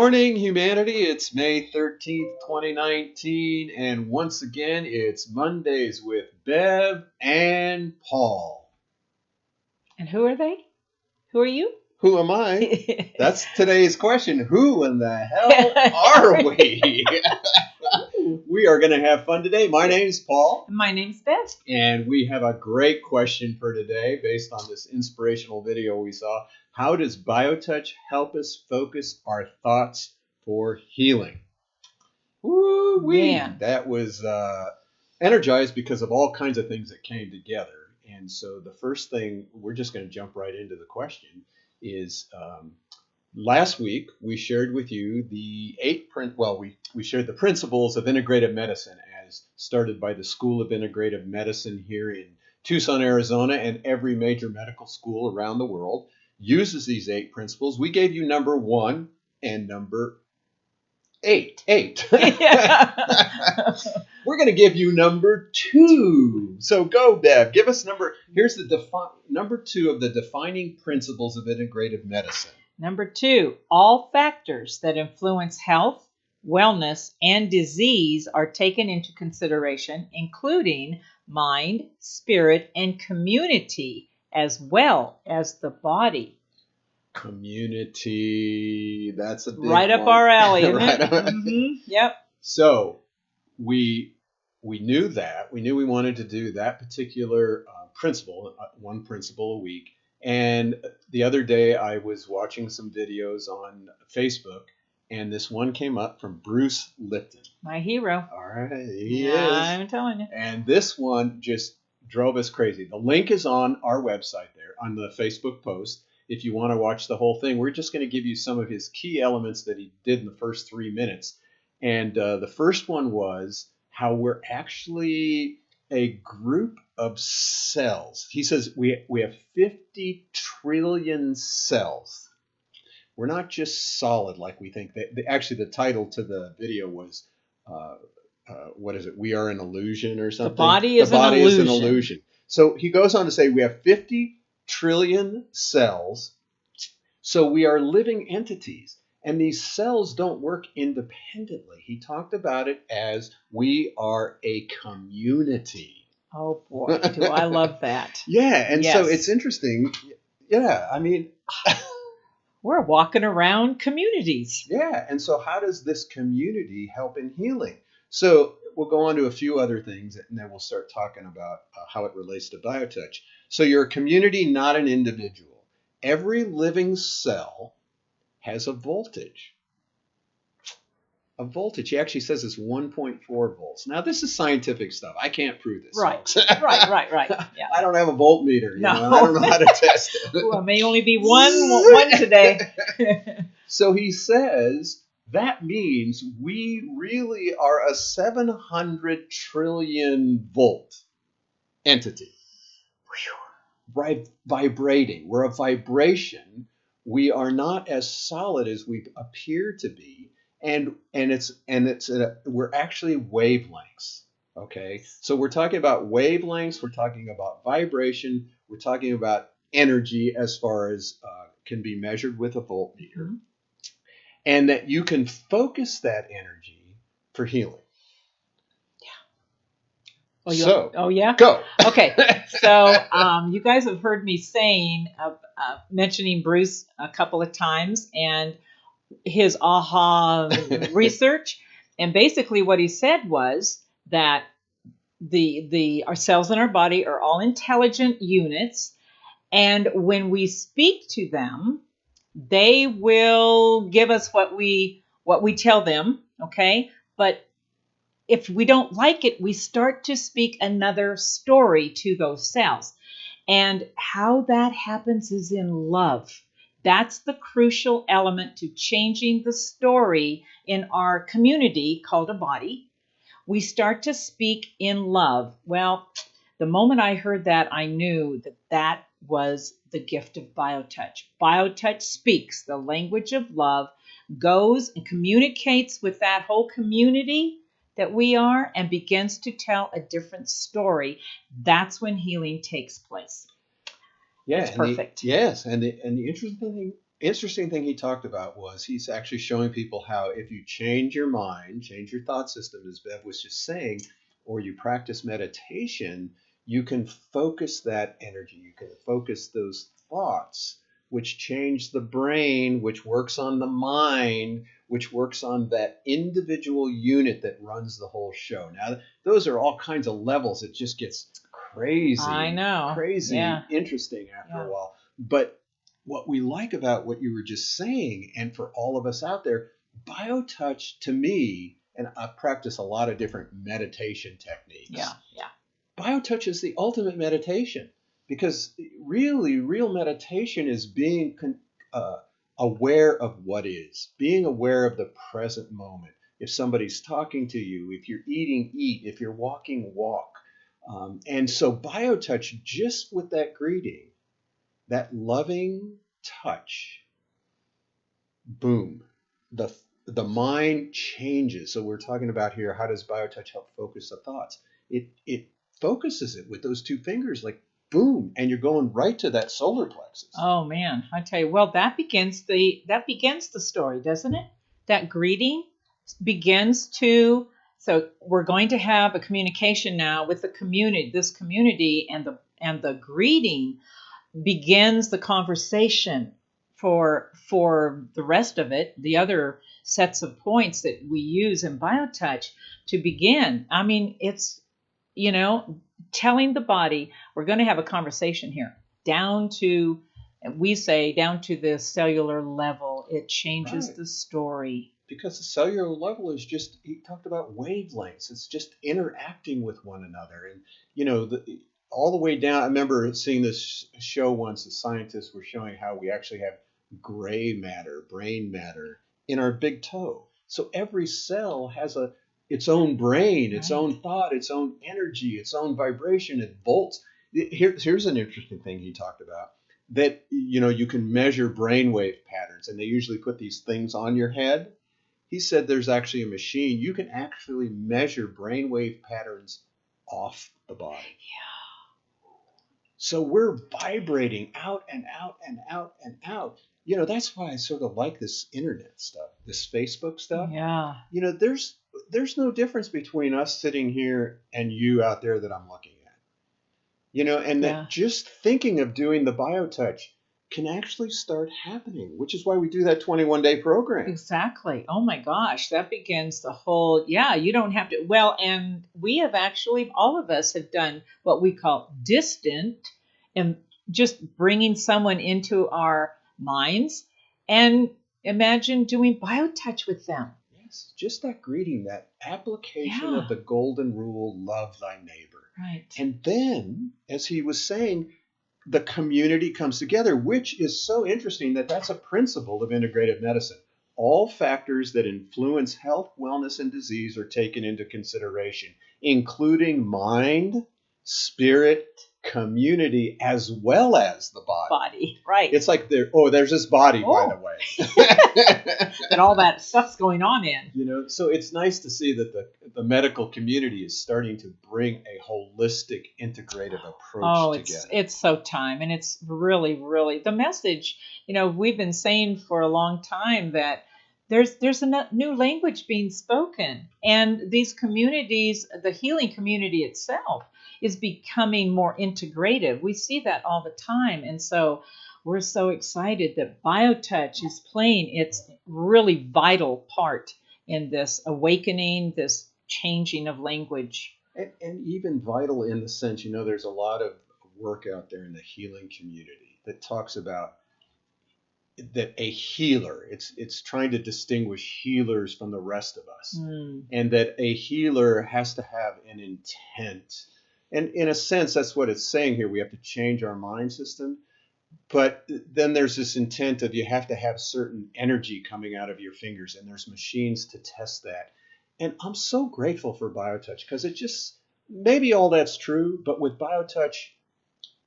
morning, humanity. It's May 13th, 2019, and once again, it's Mondays with Bev and Paul. And who are they? Who are you? Who am I? That's today's question. Who in the hell are we? We are going to have fun today. My name's Paul. My name's Bev. And we have a great question for today based on this inspirational video we saw. How does BioTouch help us focus our thoughts for healing? Woo-wee! Man. That was energized because of all kinds of things that came together. And so the first thing, we're just going to jump right into the question, is last week we shared with you the we shared the principles of integrative medicine as started by the School of Integrative Medicine here in Tucson, Arizona, and every major medical school around the world uses these 8 principles. We gave you number 1 and number 8. We're going to give you number 2. So go, Bev. Give us here's number 2 of the defining principles of integrative medicine. Number 2, all factors that influence health, wellness, and disease are taken into consideration, including mind, spirit, and community, as well as the body. Community, that's a big right up one. our alley, isn't Right it? Mm-hmm. Yep. So we knew that. We knew we wanted to do that particular principle, one principle a week. And the other day I was watching some videos on Facebook, and this one came up from Bruce Lipton. My hero. All right, he is. I'm telling you. And this one just drove us crazy. The link is on our website there, on the Facebook post. If you want to watch the whole thing, we're just going to give you some of his key elements that he did in the first 3 minutes. And the first one was how we're actually a group of cells. He says we have 50 trillion cells. We're not just solid like we think. Actually, the title to the video was, what is it? We are an illusion or something? The body is an illusion. So he goes on to say we have 50 trillion cells. So we are living entities. And these cells don't work independently. He talked about it as we are a community. Oh, boy, do I love that. Yeah, and yes. So it's interesting. Yeah, I mean... We're walking around communities. Yeah, and so how does this community help in healing? So we'll go on to a few other things, and then we'll start talking about how it relates to BioTouch. So you're a community, not an individual. Every living cell has a voltage. A voltage. He actually says it's 1.4 volts. Now, this is scientific stuff. I can't prove this. Right. Right. Yeah. I don't have a voltmeter. No. I don't know how to test it. Ooh, I may only be one today. So he says that means we really are a 700 trillion volt entity. Vibrating. We're a vibration. We are not as solid as we appear to be, and we're actually wavelengths. Okay, so we're talking about wavelengths. We're talking about vibration. We're talking about energy as far as can be measured with a voltmeter, mm-hmm. And that you can focus that energy for healing. Oh, yeah? Go. Okay. So you guys have heard me mentioning Bruce a couple of times and his aha research. And basically what he said was that our cells in our body are all intelligent units. And when we speak to them, they will give us what we tell them. Okay. But if we don't like it, we start to speak another story to those cells. And how that happens is in love. That's the crucial element to changing the story in our community called a body. We start to speak in love. Well, the moment I heard that, I knew that was the gift of BioTouch. BioTouch speaks the language of love, goes and communicates with that whole community that we are, and begins to tell a different story. That's when healing takes place. Yeah, it's perfect. And the interesting interesting thing he talked about was he's actually showing people how if you change your mind, change your thought system, as Bev was just saying, or you practice meditation, you can focus that energy, you can focus those thoughts, which change the brain, which works on the mind, which works on that individual unit that runs the whole show. Now, those are all kinds of levels. It just gets I crazy, know. crazy Yeah. interesting after Yeah. a while. But what we like about what you were just saying, and for all of us out there, BioTouch to me, and I practice a lot of different meditation techniques. Yeah. Yeah. BioTouch is the ultimate meditation because really, real meditation is being aware of what is, being aware of the present moment. If somebody's talking to you, if you're eating, eat, if you're walking, walk. And so BioTouch, just with that greeting, that loving touch, boom, the the mind changes. So we're talking about here, how does BioTouch help focus the thoughts? It focuses it with those two fingers, like boom, and you're going right to that solar plexus. Oh man, I tell you, well, that begins the story, doesn't it? That greeting begins to. So we're going to have a communication now with the community, this community, and the greeting begins the conversation for the rest of it, the other sets of points that we use in BioTouch to begin. I mean, it's, telling the body, we're going to have a conversation here down to, we say, down to the cellular level. It changes Right. the story. Because the cellular level is just, he talked about wavelengths. It's just interacting with one another. And, all the way down, I remember seeing this show once, the scientists were showing how we actually have gray matter, brain matter in our big toe. So every cell has its own brain, its Right. own thought, its own energy, its own vibration. It volts. Here's an interesting thing he talked about, that you can measure brainwave patterns, and they usually put these things on your head. He said there's actually a machine you can actually measure brainwave patterns off the body. Yeah. So we're vibrating out and out and out and out. That's why I sort of like this internet stuff, this Facebook stuff. Yeah. There's no difference between us sitting here and you out there that I'm looking at. And Yeah. that just thinking of doing the BioTouch can actually start happening, which is why we do that 21-day program. Exactly. Oh my gosh, that begins the whole, you don't have to, well, and we have actually, all of us have done what we call distant, and just bringing someone into our minds, and imagine doing BioTouch with them. Yes, just that greeting, that application Yeah. of the golden rule, love thy neighbor. Right. And then, as he was saying, the community comes together, which is so interesting that's a principle of integrative medicine. All factors that influence health, wellness, and disease are taken into consideration, including mind, spirit, community, as well as the body. Right. It's like there's this body, by the way. And all that stuff's going on in. So it's nice to see that the medical community is starting to bring a holistic, integrative approach together. It's so time, and it's really, really the message. We've been saying for a long time that there's a new language being spoken, and these communities, the healing community itself, is becoming more integrative. We see that all the time, and so we're so excited that BioTouch is playing its really vital part in this awakening, this changing of language. And even vital in the sense, there's a lot of work out there in the healing community that talks about that a healer, it's trying to distinguish healers from the rest of us, and that a healer has to have an intent. And in a sense, that's what it's saying here. We have to change our mind system. But then there's this intent of you have to have certain energy coming out of your fingers, and there's machines to test that. And I'm so grateful for BioTouch, because it just, maybe all that's true, but with BioTouch,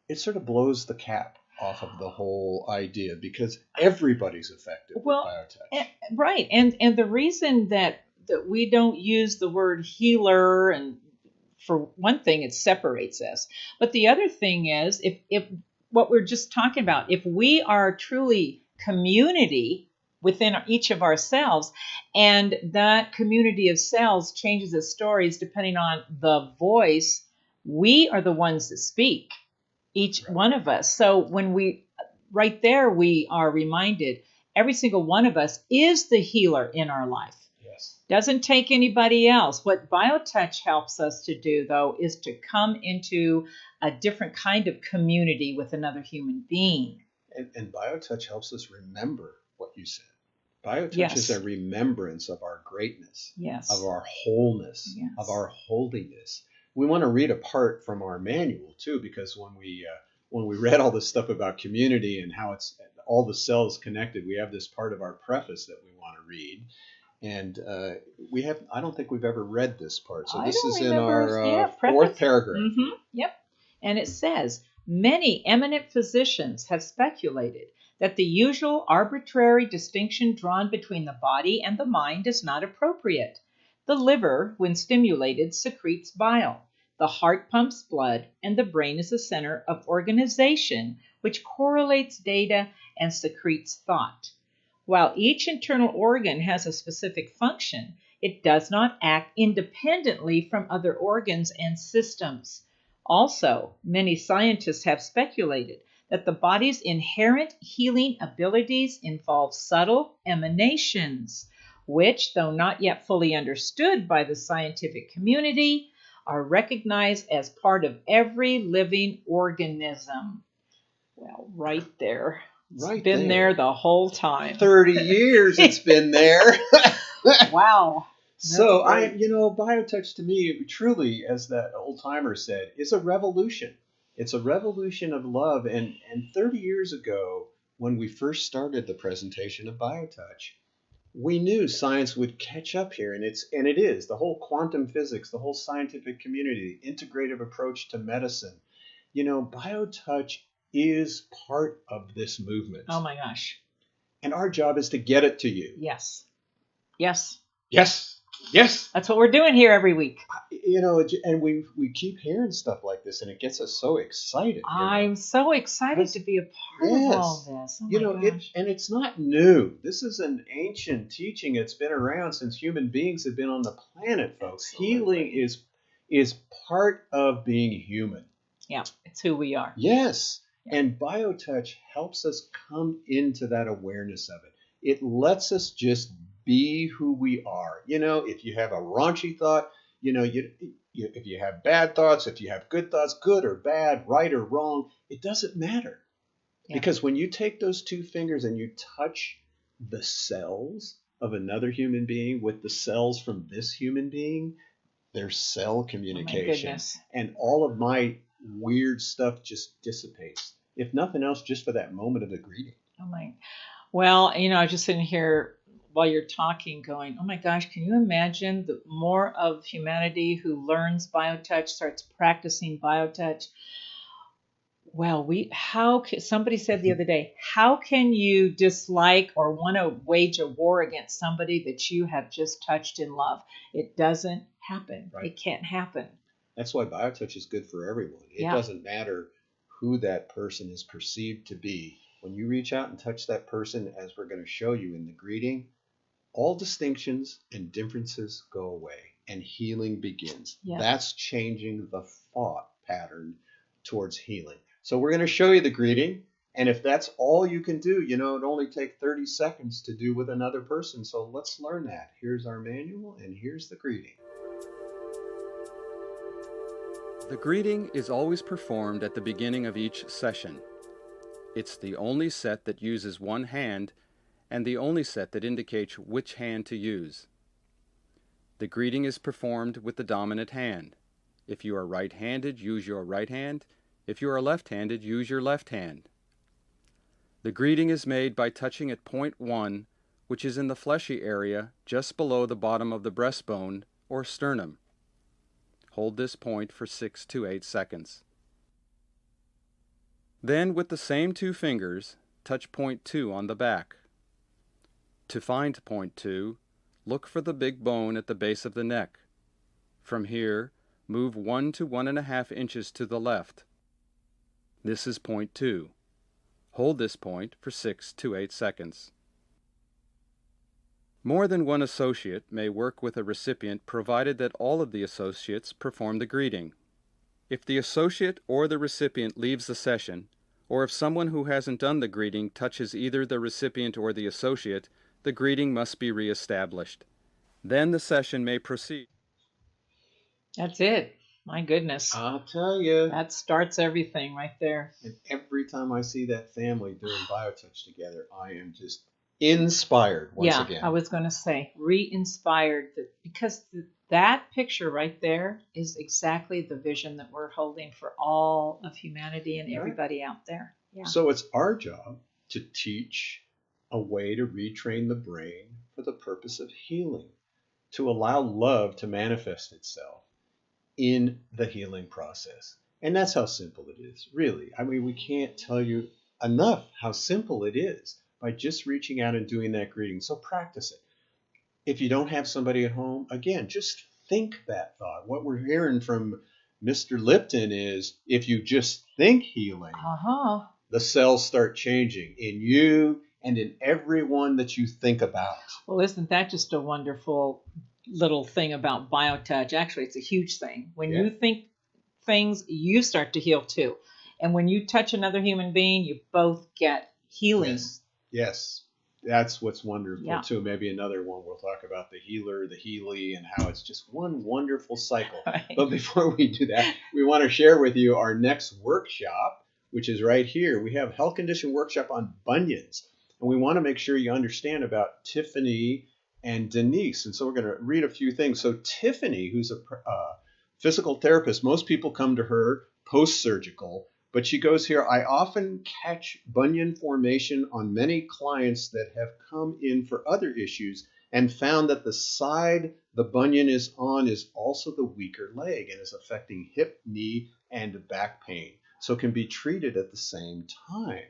it sort of blows the cap off of the whole idea, because everybody's affected with BioTouch. Right. And the reason that we don't use the word healer, and for one thing, it separates us. But the other thing is, if what we're just talking about, if we are truly community within each of ourselves, and that community of cells changes its stories depending on the voice. We are the ones that speak, each one of us. So when right there, we are reminded every single one of us is the healer in our life. Yes. Doesn't take anybody else. What BioTouch helps us to do, though, is to come into a different kind of community with another human being. And BioTouch helps us remember what you said. BioTouch Yes. is a remembrance of our greatness, Yes. of our wholeness, Yes. of our holiness. We want to read a part from our manual too, because when we read all this stuff about community and how it's all the cells connected, we have this part of our preface that we want to read. And I don't think we've ever read this part. So this is in our fourth paragraph. Mm-hmm. Yep. And it says, many eminent physicians have speculated that the usual arbitrary distinction drawn between the body and the mind is not appropriate. The liver, when stimulated, secretes bile. The heart pumps blood, and the brain is the center of organization, which correlates data and secretes thought. While each internal organ has a specific function, it does not act independently from other organs and systems. Also, many scientists have speculated that the body's inherent healing abilities involve subtle emanations, which, though not yet fully understood by the scientific community, are recognized as part of every living organism. Well, right there. It's been there the whole time. 30 years it's been there. Wow. So BioTouch to me, truly, as that old timer said, is a revolution. It's a revolution of love. And 30 years ago, when we first started the presentation of BioTouch, we knew science would catch up here, and it is. The whole quantum physics, the whole scientific community, the integrative approach to medicine. BioTouch is part of this movement. Oh my gosh. And our job is to get it to you. Yes. Yes. Yes. Yes. That's what we're doing here every week. And we keep hearing stuff like this, and it gets us so excited. I'm so excited to be a part of all this. And it's not new. This is an ancient teaching. It's been around since human beings have been on the planet, folks. Absolutely. Healing is part of being human. Yeah, it's who we are. Yes. Yeah. And BioTouch helps us come into that awareness of it. It lets us just be who we are. If you have a raunchy thought, if you have bad thoughts, if you have good thoughts, good or bad, right or wrong, it doesn't matter. Yeah. Because when you take those two fingers and you touch the cells of another human being with the cells from this human being, there's cell communication. And all of my weird stuff just dissipates. If nothing else, just for that moment of the greeting. Oh my. Well, I was just sitting here while you're talking going, oh my gosh, can you imagine the more of humanity who learns BioTouch, starts practicing BioTouch? Well, somebody said the other day, how can you dislike or want to wage a war against somebody that you have just touched in love? It doesn't happen. Right. It can't happen. That's why BioTouch is good for everyone. It doesn't matter who that person is perceived to be. When you reach out and touch that person, as we're going to show you in the greeting, all distinctions and differences go away and healing begins. Yeah. That's changing the thought pattern towards healing. So we're going to show you the greeting. And if that's all you can do, it only takes 30 seconds to do with another person. So let's learn that. Here's our manual and here's the greeting. The greeting is always performed at the beginning of each session. It's the only set that uses one hand and the only set that indicates which hand to use. The greeting is performed with the dominant hand. If you are right-handed, use your right hand. If you are left-handed, use your left hand. The greeting is made by touching at point 1, which is in the fleshy area just below the bottom of the breastbone or sternum. Hold this point for 6 to 8 seconds. Then, with the same two fingers, touch point 2 on the back. To find point 2, look for the big bone at the base of the neck. From here, move 1 to 1.5 inches to the left. This is point 2. Hold this point for 6 to 8 seconds. More than one associate may work with a recipient provided that all of the associates perform the greeting. If the associate or the recipient leaves the session, or if someone who hasn't done the greeting touches either the recipient or the associate, the greeting must be reestablished. Then the session may proceed. That's it. My goodness. I'll tell you. That starts everything right there. And every time I see that family doing BioTouch together, I am just inspired once again. I was going to say, re-inspired, because that picture right there is exactly the vision that we're holding for all of humanity and everybody out there. Yeah. So it's our job to teach a way to retrain the brain for the purpose of healing, to allow love to manifest itself in the healing process. And that's how simple it is, really. I mean, we can't tell you enough how simple it is by just reaching out and doing that greeting. So practice it. If you don't have somebody at home, again, just think that thought. What we're hearing from Mr. Lipton is if you just think healing, the cells start changing in you and in everyone that you think about. Well, isn't that just a wonderful little thing about BioTouch? Actually, it's a huge thing. When you think things, you start to heal too. And when you touch another human being, you both get healing. Yes. That's what's wonderful too. Maybe another one we'll talk about the healer, the Healy, and how it's just one wonderful cycle. Right. But before we do that, we want to share with you our next workshop, which is right here. We have Health Condition Workshop on bunions. And we want to make sure you understand about Tiffany and Denise. And so we're going to read a few things. So Tiffany, who's a physical therapist, most people come to her post-surgical, but she goes here, I often catch bunion formation on many clients that have come in for other issues and found that the side the bunion is on is also the weaker leg and is affecting hip, knee, and back pain. So it can be treated at the same time.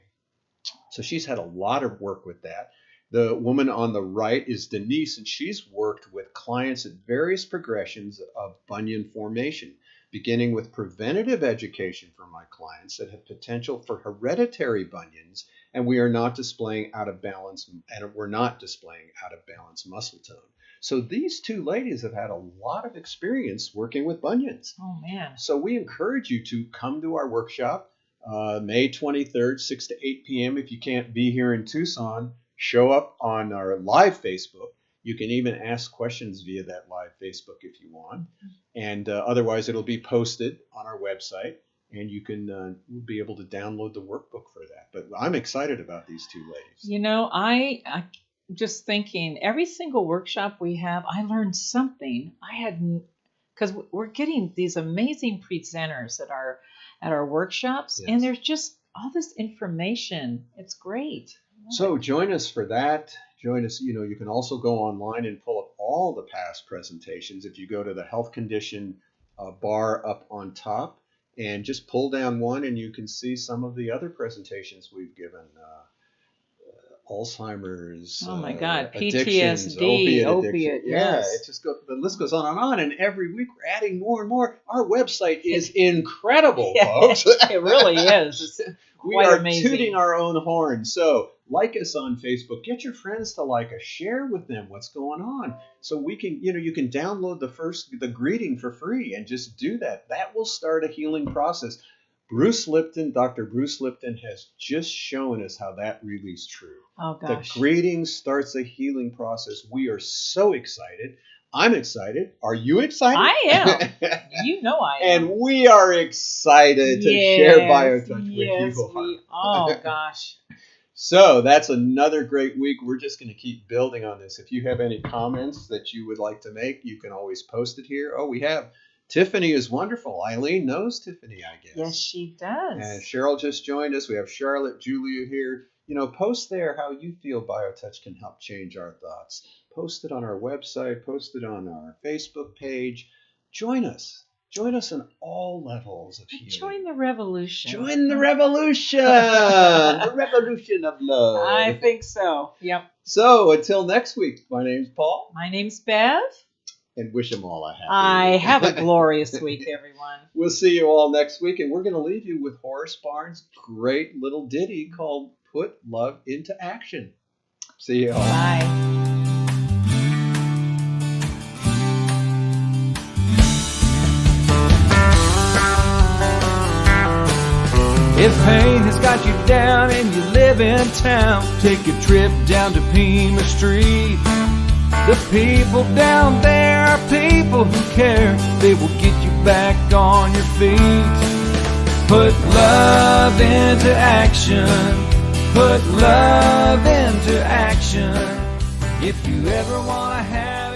So she's had a lot of work with that. The woman on the right is Denise, and she's worked with clients at various progressions of bunion formation, beginning with preventative education for my clients that have potential for hereditary bunions, and we're not displaying out of balance muscle tone. So these two ladies have had a lot of experience working with bunions. Oh, man. So we encourage you to come to our workshop, May 23rd, 6 to 8 p.m. If you can't be here in Tucson, show up on our live Facebook. You can even ask questions via that live Facebook if you want. And otherwise, it'll be posted on our website, and you can be able to download the workbook for that. But I'm excited about these two ladies. You know, I just thinking every single workshop we have, I learned something. Because we're getting these amazing presenters at our workshops, and there's just all this information. It's great. So join us for that. Join us. You know, you can also go online and pull up all the past presentations. If you go to the Health Condition bar up on top and just pull down one, and you can see some of the other presentations we've given. Alzheimer's. Oh my God, PTSD, opiate. Yeah, it just goes. The list goes on, and every week we're adding more and more. Our website is incredible, folks. It really is. We are amazing. Tooting our own horn. So like us on Facebook. Get your friends to like us. Share with them what's going on. So we can, you can download the greeting for free and just do that. That will start a healing process. Dr. Bruce Lipton has just shown us how that really is true. Oh, gosh. The greeting starts a healing process. We are so excited. I'm excited. Are you excited? I am. You know I am. And we are excited to share BioTouch with you. Oh, gosh. So that's another great week. We're just going to keep building on this. If you have any comments that you would like to make, you can always post it here. Oh, we have. Tiffany is wonderful. Eileen knows Tiffany, I guess. Yes, she does. And Cheryl just joined us. We have Charlotte, Julia here. Post there how you feel BioTouch can help change our thoughts. Post it on our website. Post it on our Facebook page. Join us. Join us in all levels of healing. Join the revolution. Join the revolution. The revolution of love. I think so. Yep. So until next week, my name's Paul. My name's Bev. and wish them all a happy I week. have a glorious week, everyone. We'll see you all next week, and we're going to leave you with Horace Barnes' great little ditty called Put Love into Action. See you all. Bye. If pain has got you down and you live in town, take a trip down to Pima Street. The people down there are people who care. They will get you back on your feet. Put love into action. Put love into action. If you ever want to have